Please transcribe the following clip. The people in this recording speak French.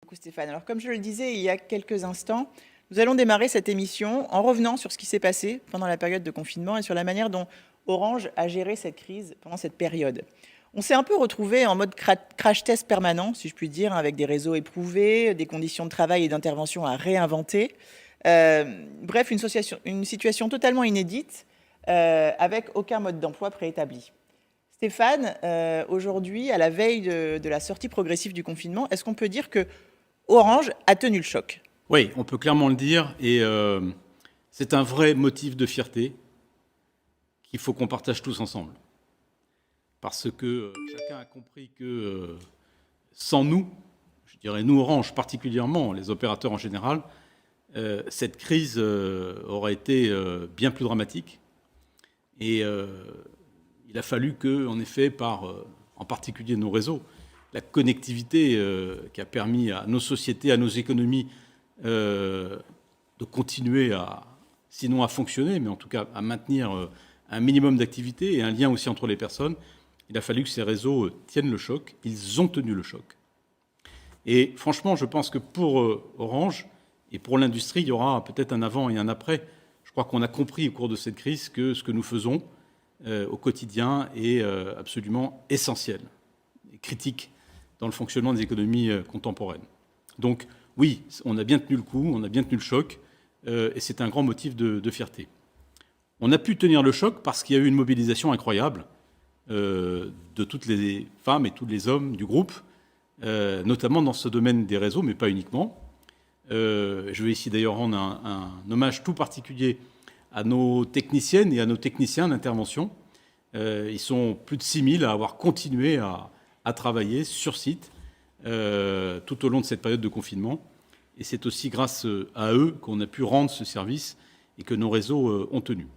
Beaucoup Stéphane. Alors comme je le disais il y a quelques instants, nous allons démarrer cette émission en revenant sur ce qui s'est passé pendant la période de confinement et sur la manière dont Orange a géré cette crise pendant cette période. On s'est un peu retrouvé en mode crash test permanent, si je puis dire, avec des réseaux éprouvés, des conditions de travail et d'intervention à réinventer. Bref, une situation totalement inédite, avec aucun mode d'emploi préétabli. Stéphane, aujourd'hui, à la veille de la sortie progressive du confinement, est-ce qu'on peut dire que Orange a tenu le choc? Oui, on peut clairement le dire, et c'est un vrai motif de fierté qu'il faut qu'on partage tous ensemble. Parce que chacun a compris que sans nous, je dirais nous Orange particulièrement, les opérateurs en général, cette crise aurait été bien plus dramatique. Et il a fallu que, en effet, en particulier nos réseaux, la connectivité qui a permis à nos sociétés, à nos économies de continuer sinon à fonctionner, mais en tout cas à maintenir un minimum d'activité et un lien aussi entre les personnes, il a fallu que ces réseaux tiennent le choc. Ils ont tenu le choc. Et franchement, je pense que pour Orange et pour l'industrie, il y aura peut-être un avant et un après. Je crois qu'on a compris au cours de cette crise que ce que nous faisons au quotidien est absolument essentiel et critique dans le fonctionnement des économies contemporaines. Donc oui, on a bien tenu le coup, on a bien tenu le choc, et c'est un grand motif de fierté. On a pu tenir le choc parce qu'il y a eu une mobilisation incroyable de toutes les femmes et tous les hommes du groupe, notamment dans ce domaine des réseaux, mais pas uniquement. Je vais ici d'ailleurs rendre un hommage tout particulier à nos techniciennes et à nos techniciens d'intervention. Ils sont plus de 6000 à avoir continué à travailler sur site tout au long de cette période de confinement. Et c'est aussi grâce à eux qu'on a pu rendre ce service et que nos réseaux ont tenu.